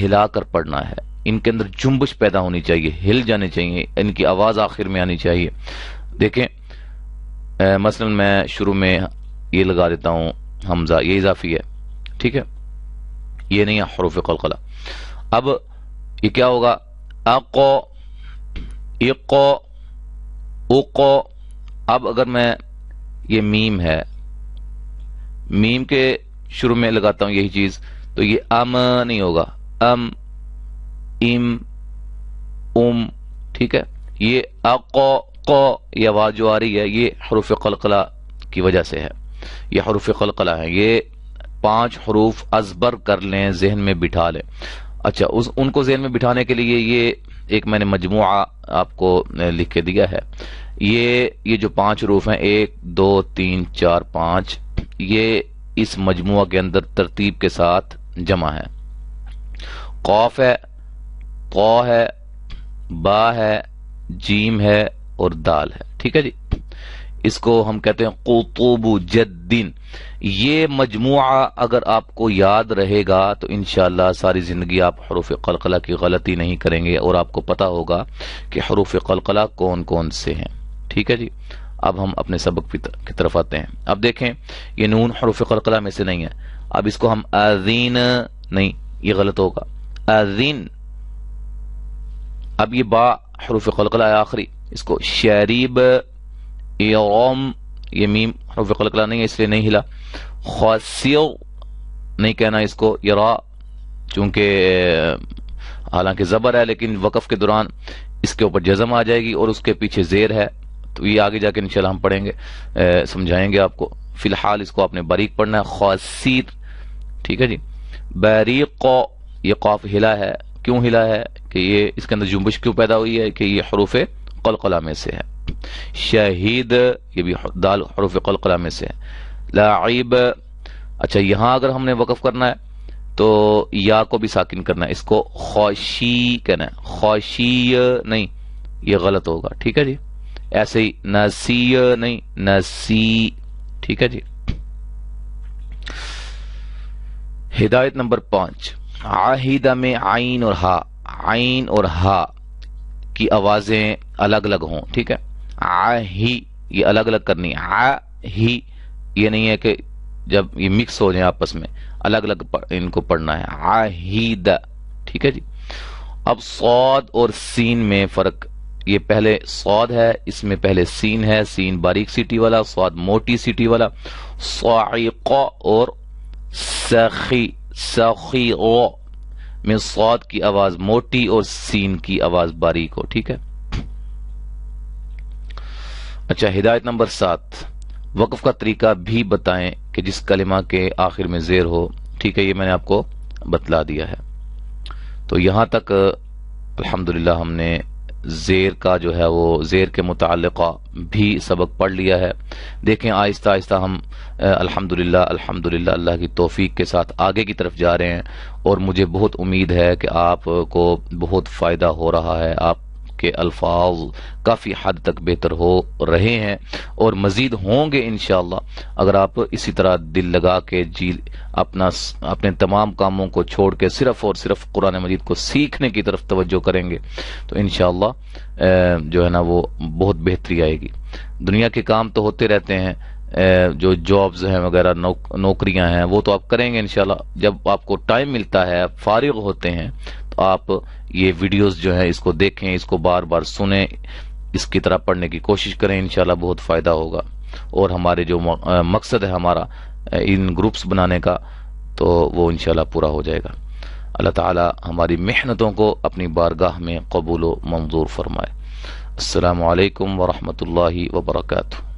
ہلا کر پڑھنا ہے، ان کے اندر جنبش پیدا ہونی چاہیے، ہل جانے چاہیے، ان کی آواز آخر میں آنی چاہیے۔ دیکھیں مثلا میں شروع میں یہ لگا دیتا ہوں حمزہ، یہ اضافی ہے، ٹھیک ہے، یہ نہیں ہے حروف قلقلہ۔ اب یہ کیا ہوگا؟ اقو، اقو، اقو۔ اب اگر میں یہ میم ہے، میم کے شروع میں لگاتا ہوں یہی چیز، تو یہ ام نہیں ہوگا، ام، ام، ام، ٹھیک ہے۔ یہ اقو، قو، یہ آواز جو آ رہی ہے یہ حروف قلقلہ کی وجہ سے ہے، یہ حروف قلقلہ ہیں۔ یہ 5 حروف ازبر کر لیں، ذہن میں بٹھا لیں۔ اچھا ان کو ذہن میں بٹھانے کے لیے یہ ایک میں نے مجموعہ آپ کو لکھ کے دیا ہے۔ یہ جو 5 حروف ہیں 1 2 3 4 5، یہ اس مجموعہ کے اندر ترتیب کے ساتھ جمع ہے۔ قوف ہے، قو ہے، با ہے، جیم ہے اور دال ہے، ٹھیک ہے جی۔ اس کو ہم کہتے ہیں قطب جدین۔ یہ مجموعہ اگر آپ کو یاد رہے گا تو انشاءاللہ ساری زندگی آپ حروف قلقلہ کی غلطی نہیں کریں گے، اور آپ کو پتا ہوگا کہ حروف قلقلہ کون کون سے ہیں، ٹھیک ہے جی۔ اب ہم اپنے سبق کی طرف آتے ہیں۔ اب دیکھیں یہ نون حروف قلقلہ میں سے نہیں ہے، اب اس کو ہم اذین نہیں، یہ غلط ہوگا، اذین۔ اب یہ با حروف قلقلہ ہے آخری، اس کو شریب، یوم، یہ میم حروف قلقلہ نہیں ہے اس لیے نہیں ہلا۔ خاسر نہیں کہنا اس کو، یرا، چونکہ حالانکہ زبر ہے لیکن وقف کے دوران اس کے اوپر جزم آ جائے گی اور اس کے پیچھے زیر ہے، تو یہ آگے جا کے انشاءاللہ ہم پڑھیں گے، سمجھائیں گے آپ کو۔ فی الحال اس کو آپ نے باریک پڑھنا ہے، خاسر، ٹھیک ہے جی۔ باریق، یہ قاف ہلا ہے، کیوں ہلا ہے کہ یہ اس کے اندر جنبش کیوں پیدا ہوئی ہے کہ یہ حروف قلقلہ میں سے ہے۔ شہید، یہ بھی دال حروف قلقلہ میں سے ہے۔ لاعب، اچھا یہاں اگر ہم نے وقف کرنا ہے تو یا کو بھی ساکن کرنا ہے، اس کو خوشی کہنا ہے، خوشی نہیں، یہ غلط ہوگا، ٹھیک ہے جی۔ ایسے ہی نسی نہیں، نسی، ٹھیک ہے جی۔ ہدایت نمبر 5، عاہدہ میں عین اور ہا، عین اور ہا کی آوازیں الگ الگ ہوں، ٹھیک ہے۔ ہی یہ الگ الگ کرنی ہے، ہی یہ نہیں ہے کہ جب یہ مکس ہو جائیں آپس میں، الگ الگ ان کو پڑھنا ہے، عاہد، ٹھیک ہے جی۔ اب صاد اور سین میں فرق، یہ پہلے صاد ہے، اس میں پہلے سین ہے، سین باریک سیٹی والا، صاد موٹی سیٹی والا۔ صاعق اور سخی، سخی میں صاد کی آواز موٹی اور سین کی آواز باریک ہو، ٹھیک ہے۔ اچھا ہدایت نمبر 7، وقف کا طریقہ بھی بتائیں کہ جس کلمہ کے آخر میں زیر ہو، ٹھیک ہے، یہ میں نے آپ کو بتلا دیا ہے۔ تو یہاں تک الحمدللہ ہم نے زیر کا جو ہے وہ زیر کے متعلقہ بھی سبق پڑھ لیا ہے۔ دیکھیں آہستہ آہستہ ہم الحمدللہ اللہ کی توفیق کے ساتھ آگے کی طرف جا رہے ہیں، اور مجھے بہت امید ہے کہ آپ کو بہت فائدہ ہو رہا ہے، آپ کے الفاظ کافی حد تک بہتر ہو رہے ہیں اور مزید ہوں گے انشاءاللہ، اگر آپ اسی طرح دل لگا کے اپنے تمام کاموں کو چھوڑ کے صرف اور صرف قرآن مجید کو سیکھنے کی طرف توجہ کریں گے تو انشاءاللہ جو ہے نا وہ بہت بہتری آئے گی۔ دنیا کے کام تو ہوتے رہتے ہیں، جو جابز ہیں وغیرہ، نوکریاں ہیں، وہ تو آپ کریں گے انشاءاللہ۔ جب آپ کو ٹائم ملتا ہے، آپ فارغ ہوتے ہیں، تو آپ یہ ویڈیوز جو ہیں اس کو دیکھیں، اس کو بار بار سنیں، اس کی طرح پڑھنے کی کوشش کریں، انشاءاللہ بہت فائدہ ہوگا۔ اور ہمارے جو مقصد ہے ہمارا ان گروپس بنانے کا، تو وہ انشاءاللہ پورا ہو جائے گا۔ اللہ تعالی ہماری محنتوں کو اپنی بارگاہ میں قبول و منظور فرمائے۔ السلام علیکم ورحمۃ اللہ وبرکاتہ۔